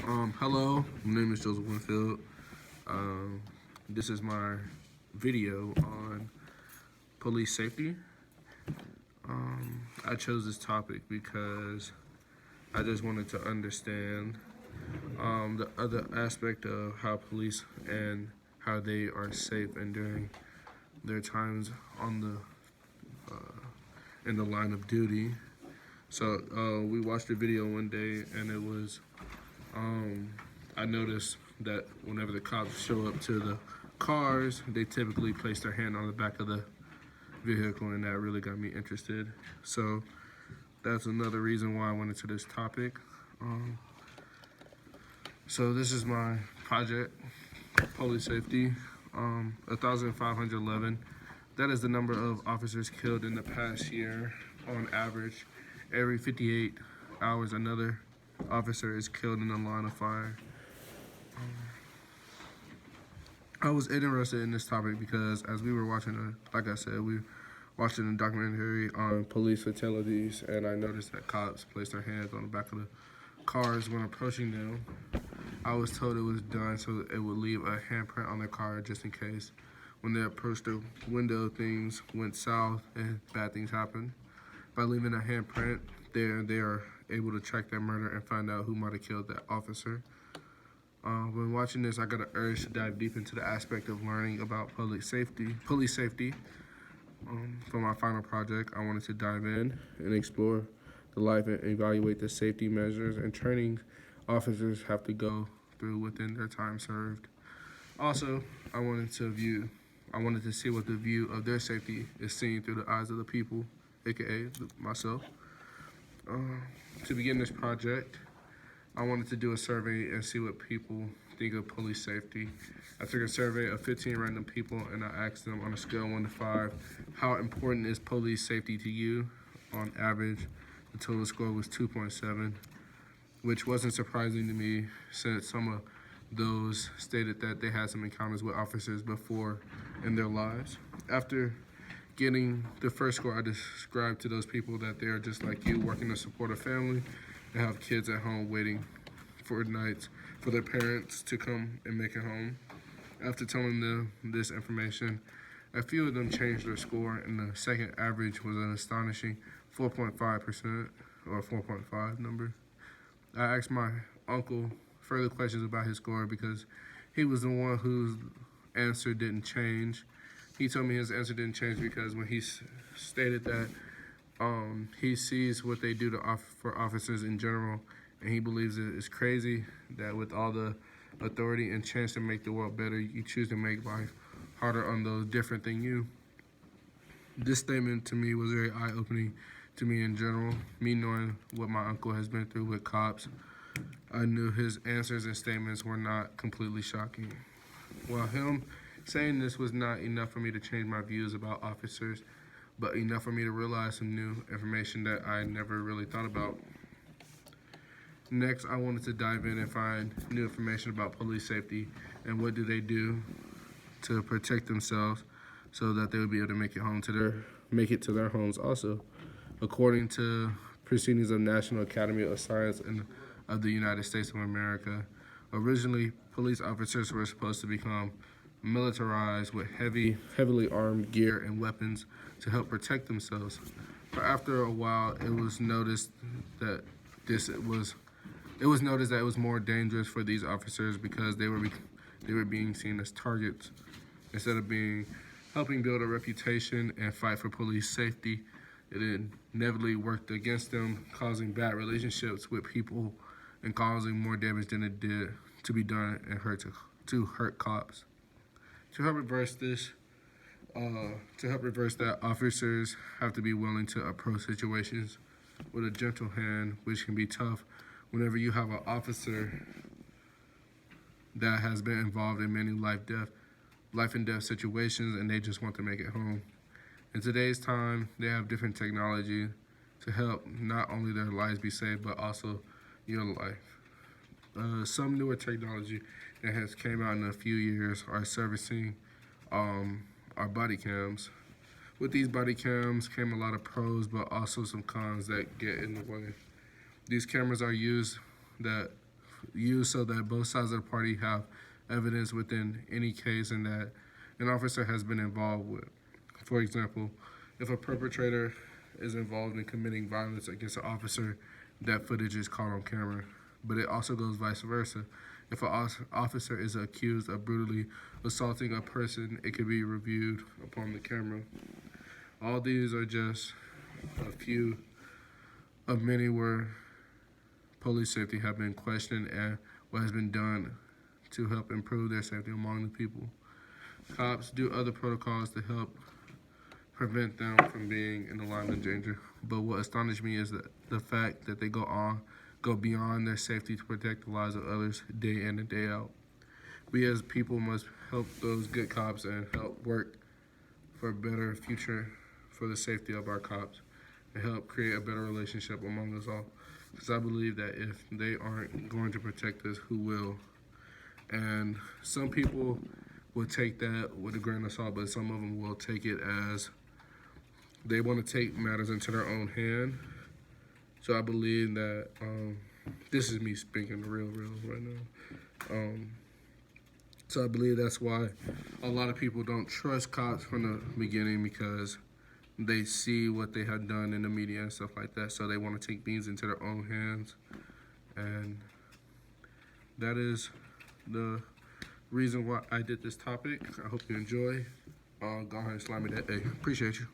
Hello, my name is Joseph Winfield. This is my video on police safety. I chose this topic because I just wanted to understand the other aspect of how police and how they are safe and during their times on in the line of duty. So we watched a video one day, and it was I noticed that whenever the cops show up to the cars, they typically place their hand on the back of the vehicle, and that really got me interested. So that's another reason why I went into this topic. So this is my project, police safety, 1,511. That is the number of officers killed in the past year. On average, every 58 hours, another officer is killed in the line of fire. I was interested in this topic because as we were watching, like I said, we watching a documentary on police fatalities, and I noticed that cops placed their hands on the back of the cars when approaching them. I was told it was done so it would leave a handprint on their car just in case when they approached the window things went south and bad things happened. By leaving a handprint there, they are able to track that murder and find out who might have killed that officer. When watching this, I got an urge to dive deep into the aspect of learning about police safety. For my final project, I wanted to dive in and explore the life and evaluate the safety measures and training officers have to go through within their time served. Also, I wanted to see what the view of their safety is seen through the eyes of the people, aka myself. To begin this project, I wanted to do a survey and see what people think of police safety. I took a survey of 15 random people and I asked them on a scale of 1 to 5, how important is police safety to you? On average, the total score was 2.7, which wasn't surprising to me since some of those stated that they had some encounters with officers before in their lives. After getting the first score, I described to those people that they are just like you, working to support a family and have kids at home waiting for nights for their parents to come and make it home. After telling them this information, a few of them changed their score, and the second average was an astonishing 4.5% or 4.5 number. I asked my uncle further questions about his score because he was the one whose answer didn't change. He told me his answer didn't change because when he stated that he sees what they do for officers in general, and he believes it is crazy that with all the authority and chance to make the world better, you choose to make life harder on those different than you. This statement to me was very eye-opening to me in general. Me knowing what my uncle has been through with cops, I knew his answers and statements were not completely shocking. While him saying this was not enough for me to change my views about officers, but enough for me to realize some new information that I never really thought about. Next, I wanted to dive in and find new information about police safety and what do they do to protect themselves so that they would be able to make it to their homes also. According to proceedings of National Academy of Science and of the United States of America, originally police officers were supposed to become militarized with heavily armed gear and weapons to help protect themselves. But after a while, it was noticed that it was more dangerous for these officers because they were being seen as targets instead of helping build a reputation and fight for police safety. It inevitably worked against them, causing bad relationships with people and causing more damage than it did to be done and to hurt cops. To help reverse that, officers have to be willing to approach situations with a gentle hand, which can be tough whenever you have an officer that has been involved in many life and death situations, and they just want to make it home. In today's time, they have different technology to help not only their lives be saved, but also your life. Some newer technology that has came out in a few years are servicing our body cams. With these body cams came a lot of pros, but also some cons that get in the way. These cameras are used used so that both sides of the party have evidence within any case and that an officer has been involved with. For example, if a perpetrator is involved in committing violence against an officer, that footage is caught on camera. But it also goes vice versa. If an officer is accused of brutally assaulting a person, it can be reviewed upon the camera. All these are just a few of many where police safety have been questioned and what has been done to help improve their safety among the people. Cops do other protocols to help prevent them from being in the line of danger. But what astonished me is that the fact that they go beyond their safety to protect the lives of others day in and day out. We as people must help those good cops and help work for a better future for the safety of our cops and help create a better relationship among us all. Because I believe that if they aren't going to protect us, who will? And some people will take that with a grain of salt, but some of them will take it as they want to take matters into their own hand. So I believe that this is me speaking the real right now. So I believe that's why a lot of people don't trust cops from the beginning, because they see what they have done in the media and stuff like that. So they want to take things into their own hands. And that is the reason why I did this topic. I hope you enjoy. Go ahead and slide me that. Hey, appreciate you.